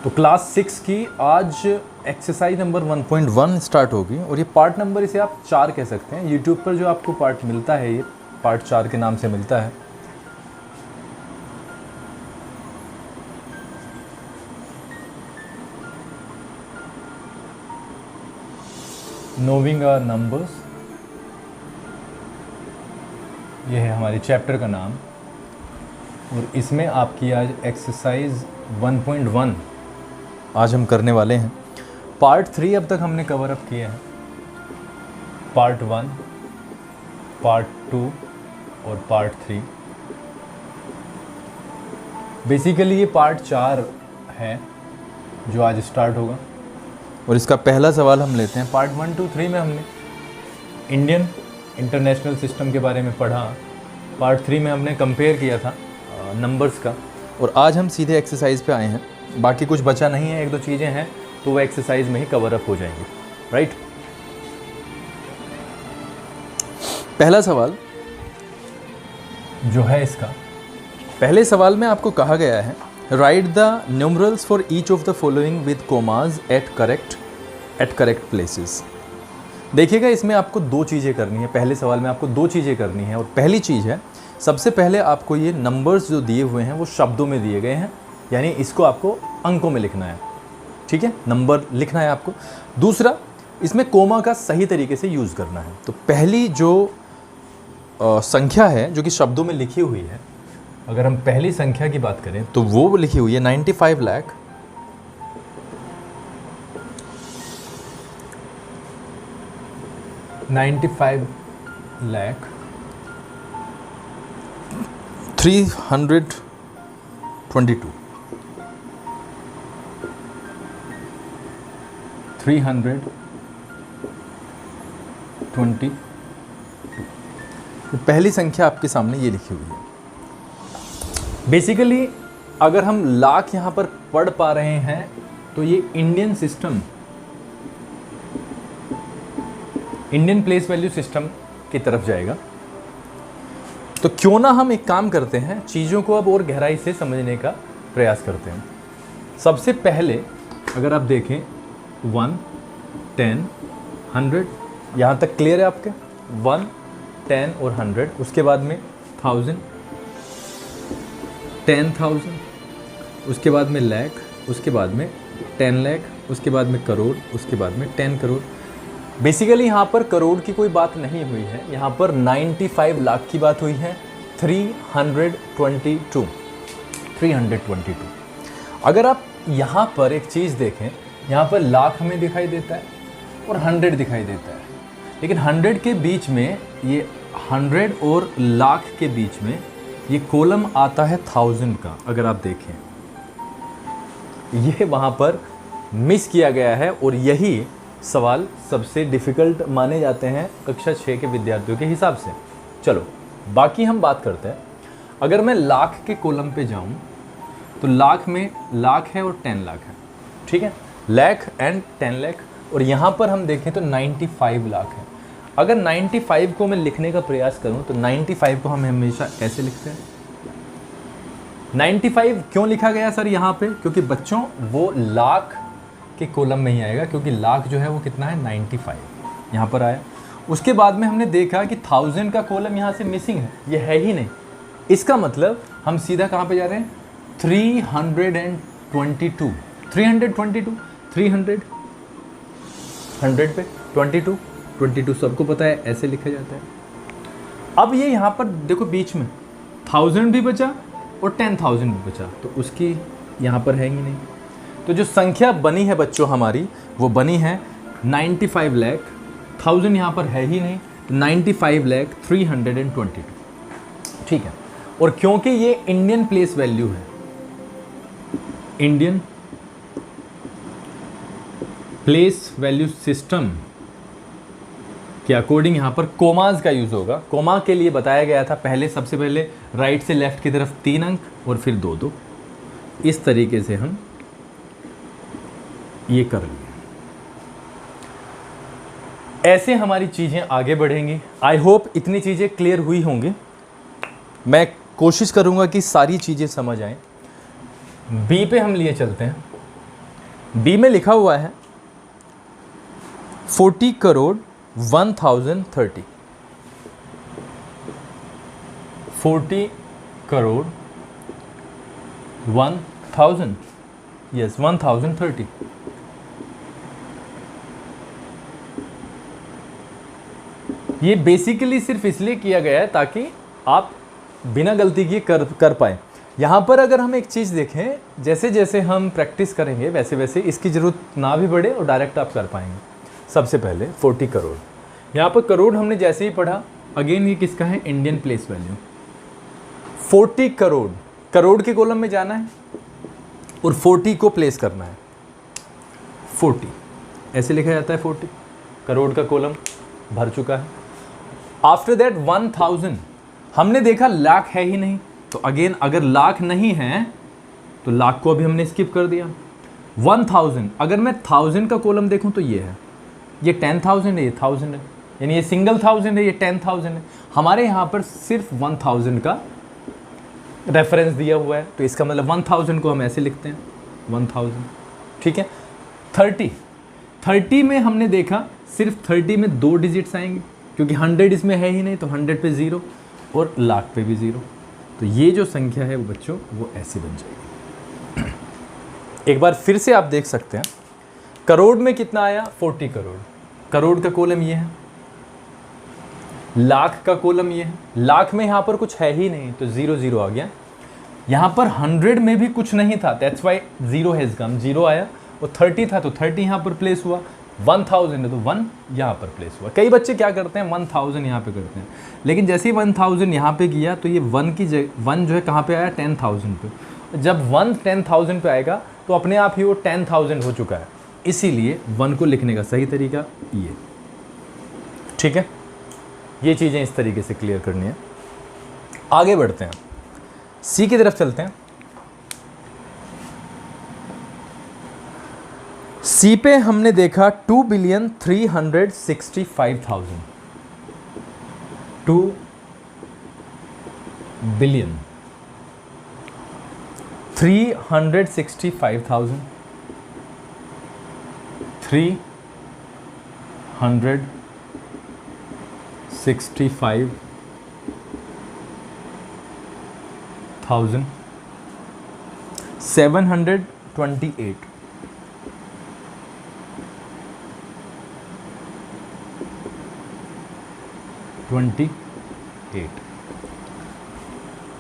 तो क्लास 6 की आज एक्सरसाइज नंबर 1.1 स्टार्ट होगी और ये पार्ट नंबर इसे आप 4 कह सकते हैं। यूट्यूब पर जो आपको पार्ट मिलता है ये पार्ट 4 के नाम से मिलता है। नोविंग आवर नंबर्स, ये है हमारे चैप्टर का नाम और इसमें आपकी आज एक्सरसाइज 1.1 आज हम करने वाले हैं। पार्ट 3 अब तक हमने कवर अप किए हैं, पार्ट 1, पार्ट 2 और पार्ट 3। बेसिकली ये पार्ट 4 है जो आज स्टार्ट होगा और इसका पहला सवाल हम लेते हैं। पार्ट 1, 2, 3 में हमने इंडियन इंटरनेशनल सिस्टम के बारे में पढ़ा। पार्ट 3 में हमने कंपेयर किया था नंबर्स का और आज हम सीधे एक्सरसाइज पे आए हैं। बाकी कुछ बचा नहीं है, 1-2 चीज़ें हैं तो वो एक्सरसाइज में ही कवर अप हो जाएंगी, राइट। पहला सवाल जो है इसका, पहले सवाल में आपको कहा गया है write the numerals for each of the following with commas at correct places. देखिएगा इसमें आपको 2 चीज़ें करनी है। पहले सवाल में आपको 2 चीज़ें करनी है और पहली चीज़ है, सबसे पहले आपको ये नंबर्स जो दिए हुए हैं वो शब्दों में दिए गए हैं, यानी इसको आपको अंकों में लिखना है, ठीक है, नंबर लिखना है आपको। दूसरा, इसमें कोमा का सही तरीके से यूज़ करना है। तो पहली जो संख्या है जो कि शब्दों में लिखी हुई है, अगर हम पहली संख्या की बात करें तो वो लिखी हुई है 95 लाख 322 322। तो पहली संख्या आपके सामने ये लिखी हुई है। बेसिकली अगर हम लाख यहाँ पर पढ़ पा रहे हैं तो ये Indian system, Indian place value system की तरफ जाएगा। तो क्यों ना हम एक काम करते हैं, चीज़ों को अब और गहराई से समझने का प्रयास करते हैं। सबसे पहले अगर आप देखें 1, 10, 100, यहाँ तक क्लियर है आपके? 1, 10 और 100, उसके बाद में 1000, 10,000, उसके बाद में लाख, उसके बाद में 10 लाख, उसके बाद में करोड़, उसके बाद में 10 करोड़। बेसिकली यहाँ पर करोड़ की कोई बात नहीं हुई है, यहाँ पर 95 लाख की बात हुई है। 322। अगर आप यहाँ पर एक चीज़ देखें, यहाँ पर लाख हमें दिखाई देता है और 100 दिखाई देता है, लेकिन 100 के बीच में, ये 100 और लाख के बीच में ये कॉलम आता है 1000 का। अगर आप देखें ये वहाँ पर मिस किया गया है और यही सवाल सबसे डिफ़िकल्ट माने जाते हैं कक्षा 6 के विद्यार्थियों के हिसाब से। चलो बाकी हम बात करते हैं। अगर मैं लाख के कॉलम पे जाऊं तो लाख में लाख है और 10 लाख है, ठीक है, लाख एंड 10 लाख। और यहाँ पर हम देखें तो 95 लाख है। अगर 95 को मैं लिखने का प्रयास करूं तो 95 को हम हमेशा ऐसे लिखते हैं। 95 क्यों लिखा गया सर यहाँ पे? क्योंकि बच्चों वो लाख के कॉलम में ही आएगा, क्योंकि लाख जो है वो कितना है 95, यहाँ पर आया। उसके बाद में हमने देखा कि 1000 का कॉलम यहाँ से मिसिंग है, ये है ही नहीं। इसका मतलब हम सीधा कहाँ पे जा रहे हैं? 322, 300 100 पे 22 सबको पता है ऐसे लिखा जाता है। अब ये यहाँ पर देखो बीच में 1000 भी बचा और 10,000 भी बचा, तो उसकी यहाँ पर है ही नहीं। तो जो संख्या बनी है बच्चों हमारी, वो बनी है 95 लाख। 1000 यहाँ पर है ही नहीं, 95 लाख 322, ठीक है। और क्योंकि ये इंडियन प्लेस वैल्यू है, इंडियन प्लेस वैल्यू सिस्टम के अकॉर्डिंग यहाँ पर कोमाज का यूज़ होगा। कोमा के लिए बताया गया था पहले, सबसे पहले राइट से लेफ्ट की तरफ 3 अंक और फिर 2-2, इस तरीके से हम ये कर लिए। ऐसे हमारी चीज़ें आगे बढ़ेंगी। आई होप इतनी चीज़ें क्लियर हुई होंगी। मैं कोशिश करूँगा कि सारी चीज़ें समझ आएँ। बी पे हम लिए चलते हैं। बी में लिखा हुआ है 40 करोड़ 1030, 40 करोड़ 1000, यस 1030। ये बेसिकली सिर्फ इसलिए किया गया है ताकि आप बिना गलती किए कर पाए। यहाँ पर अगर हम एक चीज़ देखें, जैसे जैसे हम प्रैक्टिस करेंगे वैसे वैसे इसकी ज़रूरत ना भी बढ़े और डायरेक्ट आप कर पाएंगे। सबसे पहले 40 करोड़, यहाँ पर करोड़ हमने जैसे ही पढ़ा, अगेन ये किसका है, Indian place value. 40 crore, crore के कॉलम में जाना है और 40 को प्लेस करना है। 40 ऐसे लिखा जाता है, 40 करोड़ का कॉलम भर चुका है। आफ्टर दैट 1000, हमने देखा लाख है ही नहीं, तो अगेन अगर लाख नहीं है तो लाख को अभी हमने स्किप कर दिया। 1000, अगर मैं 1000 का कॉलम देखूं तो ये है, ये 10,000 है, ये 1000 है, यानी ये सिंगल 1000 है, ये 10,000 है। हमारे यहाँ पर सिर्फ 1000 का रेफरेंस दिया हुआ है, तो इसका मतलब 1000 को हम ऐसे लिखते हैं 1000, ठीक है। 30 में हमने देखा सिर्फ 30 में 2 डिजिट्स आएंगे, क्योंकि 100 इसमें है ही नहीं, तो 100 पे 0 और लाख पे भी 0, तो ये जो संख्या है वो बच्चों वो ऐसी बन जाएगी। एक बार फिर से आप देख सकते हैं, करोड़ में कितना आया, 40 करोड़, करोड़ का कॉलम ये है, लाख का कॉलम ये है, लाख में यहाँ पर कुछ है ही नहीं, तो 0 0 आ गया। यहाँ पर 100 में भी कुछ नहीं था, दैट्स वाई 0 हैज़ कम, 0 आया, और 30 था तो 30 यहाँ पर प्लेस हुआ, 1000 है तो 1 यहाँ पर प्लेस हुआ। कई बच्चे क्या करते हैं, 1000 यहाँ पे करते हैं, लेकिन जैसे ही 1000 यहाँ पे किया तो ये 1 की जगह 1 जो है कहाँ पे आया, 10,000 पे। जब 1 10,000 पे आएगा तो अपने आप ही वो 10,000 हो चुका है, इसीलिए 1 को लिखने का सही तरीका ये, ठीक है। ये चीज़ें इस तरीके से क्लियर करनी है। आगे बढ़ते हैं, सी की तरफ चलते हैं। सी पे हमने देखा 2,365,000, 2 बिलियन 365,000, 365,000, 728, 28,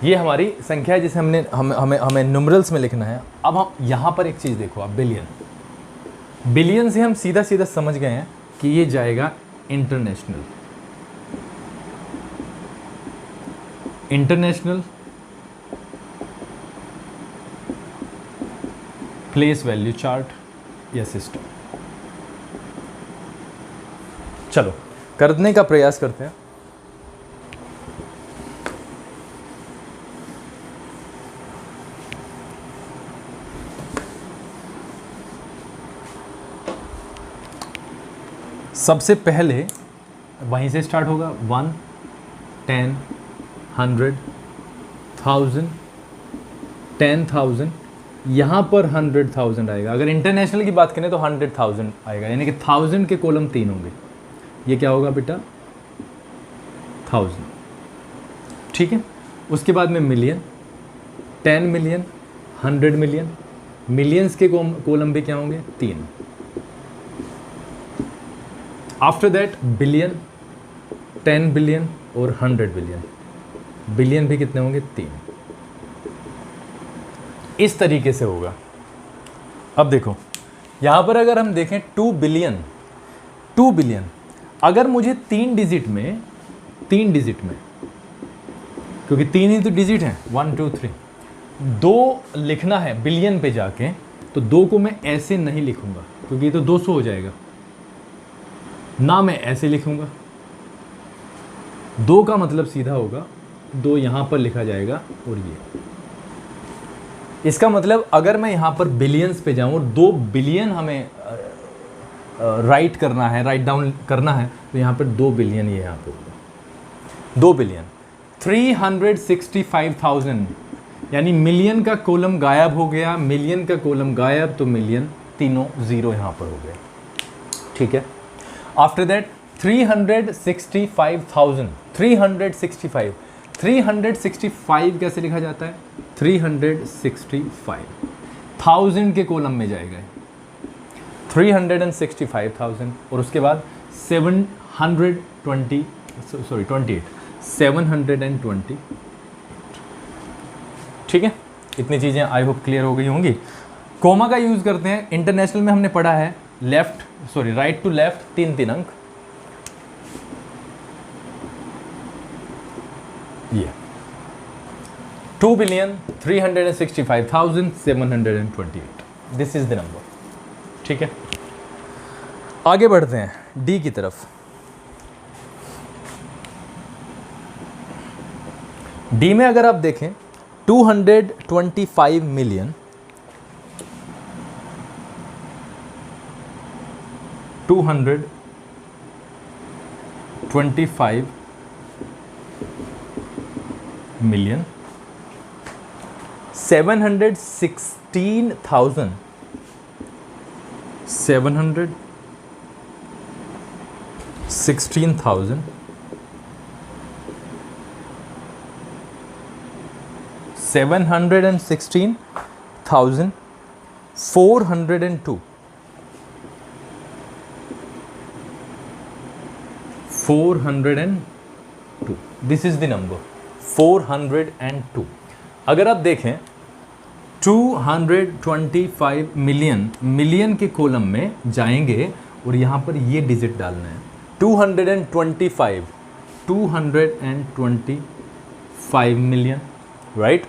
ये हमारी संख्या है जिसे हमें न्यूमरल्स में लिखना है। अब हम यहाँ पर एक चीज़ देखो, आप बिलियन से हम सीधा सीधा समझ गए हैं कि ये जाएगा इंटरनेशनल प्लेस वैल्यू चार्ट या सिस्टम। चलो करने का प्रयास करते हैं। सबसे पहले वहीं से स्टार्ट होगा, 1 10 100 1000 10,000, यहाँ पर 100,000 आएगा। अगर इंटरनेशनल की बात करें तो 100,000 आएगा, यानी कि 1000 के कॉलम 3 होंगे। ये क्या होगा बेटा, 1000, ठीक है। उसके बाद में मिलियन, 10 मिलियन, 100 मिलियन, मिलियंस के कॉलम भी क्या होंगे, 3। आफ्टर दैट बिलियन, 10 बिलियन और 100 बिलियन, बिलियन भी कितने होंगे, 3। इस तरीके से होगा। अब देखो यहाँ पर अगर हम देखें 2 बिलियन, अगर मुझे 3 डिजिट में, क्योंकि 3 ही तो डिजिट हैं, 1 2 3, 2 लिखना है बिलियन पे जाके, तो 2 को मैं ऐसे नहीं लिखूंगा क्योंकि ये तो 200 हो जाएगा ना, मैं ऐसे लिखूंगा। 2 का मतलब सीधा होगा 2 यहाँ पर लिखा जाएगा, और ये इसका मतलब अगर मैं यहाँ पर बिलियंस पे जाऊँ और 2 बिलियन हमें राइट करना है, राइट डाउन करना है, तो यहाँ पर 2 बिलियन ये यहाँ पे होगा, 2 बिलियन 365,000, यानी मिलियन का कॉलम गायब हो गया, मिलियन का कॉलम गायब, तो मिलियन तीनों जीरो यहाँ पर हो गए, ठीक है। आफ्टर दैट 365,000, 365 कैसे लिखा जाता है? 365,000 के कॉलम में जाएगा 365,000, और उसके बाद 720 720, ठीक है। इतनी चीज़ें आई होप क्लियर हो गई होंगी। कोमा का यूज़ करते हैं, इंटरनेशनल में हमने पढ़ा है राइट टू लेफ्ट 3 अंक, ये 2,365,728, दिस इज द नंबर, ठीक है। आगे बढ़ते हैं डी की तरफ। डी में अगर आप देखें 225 million 225 million 716,000 402 402, this is the number 402। अगर आप देखें 225 मिलियन के कॉलम में जाएंगे और यहाँ पर ये डिजिट डालना है 225 मिलियन, राइट।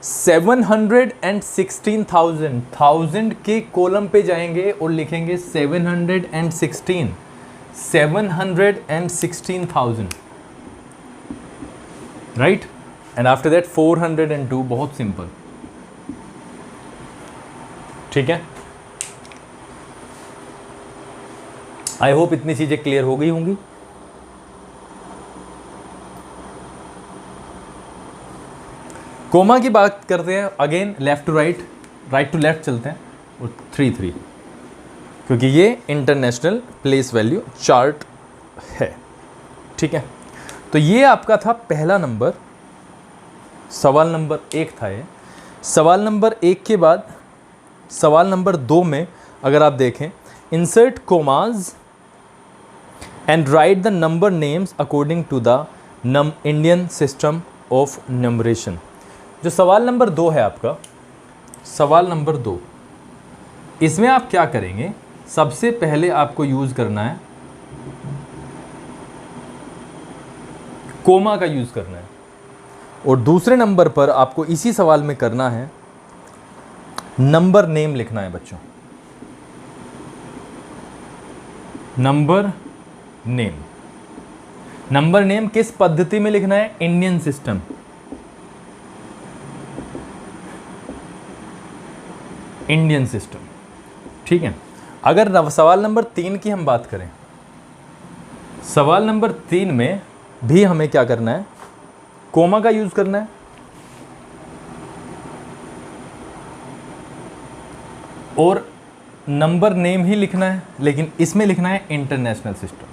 716,000 के कॉलम पे जाएंगे और लिखेंगे 716,000, राइट। एंड आफ्टर दैट 402, बहुत सिंपल, ठीक है। आई होप इतनी चीजें क्लियर हो गई होंगी। कोमा की बात करते हैं, again left to right, right to left चलते हैं, और 3 क्योंकि ये इंटरनेशनल प्लेस वैल्यू चार्ट है, ठीक है। तो ये आपका था पहला नंबर, सवाल नंबर 1 था ये। सवाल नंबर 1 के बाद सवाल नंबर 2 में अगर आप देखें, insert commas and write the number names according to the Indian system of numeration. जो सवाल नंबर 2 है आपका, सवाल नंबर 2, इसमें आप क्या करेंगे? सबसे पहले आपको यूज करना है कोमा का यूज करना है, और दूसरे नंबर पर आपको इसी सवाल में करना है नंबर नेम लिखना है बच्चों। नंबर नेम किस पद्धति में लिखना है? इंडियन सिस्टम, इंडियन सिस्टम, ठीक है। अगर सवाल नंबर 3 की हम बात करें, सवाल नंबर 3 में भी हमें क्या करना है? कोमा का यूज करना है, और नंबर नेम ही लिखना है, लेकिन इसमें लिखना है इंटरनेशनल सिस्टम,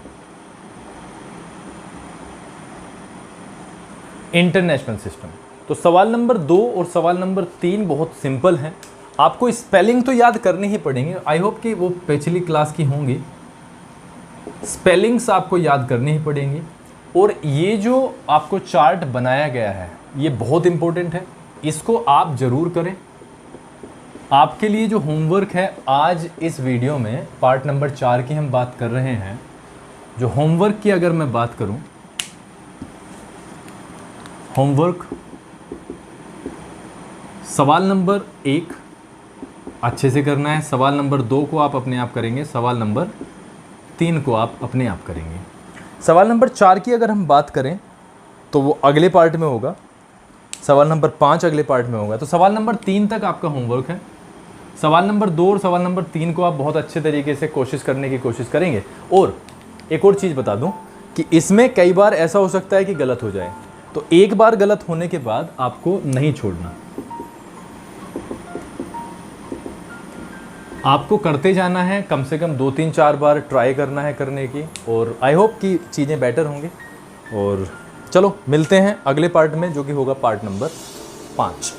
इंटरनेशनल सिस्टम। तो सवाल नंबर 2 और सवाल नंबर 3 बहुत सिंपल हैं। आपको स्पेलिंग तो याद करनी ही पड़ेंगे, आई होप कि वो पिछली क्लास की होंगी। स्पेलिंग्स आपको याद करनी ही पड़ेंगी, और ये जो आपको चार्ट बनाया गया है ये बहुत इंपॉर्टेंट है, इसको आप ज़रूर करें। आपके लिए जो होमवर्क है, आज इस वीडियो में पार्ट नंबर 4 की हम बात कर रहे हैं। जो होमवर्क की अगर मैं बात करूं, होमवर्क सवाल नंबर 1 अच्छे से करना है, सवाल नंबर 2 को आप अपने आप करेंगे, सवाल नंबर 3 को आप अपने आप करेंगे। सवाल नंबर 4 की अगर हम बात करें तो वो अगले पार्ट में होगा, सवाल नंबर 5 अगले पार्ट में होगा। तो सवाल नंबर 3 तक आपका होमवर्क है। सवाल नंबर 2 और सवाल नंबर 3 को आप बहुत अच्छे तरीके से कोशिश करने की कोशिश करेंगे। और एक और चीज़ बता दूं कि इसमें कई बार ऐसा हो सकता है कि गलत हो जाए, तो एक बार गलत होने के बाद आपको नहीं छोड़ना। आपको करते जाना है, कम से कम 2-3-4 बार ट्राई करना है करने की, और आई होप कि चीज़ें बेटर होंगी। और चलो मिलते हैं अगले पार्ट में, जो कि होगा पार्ट नंबर 5।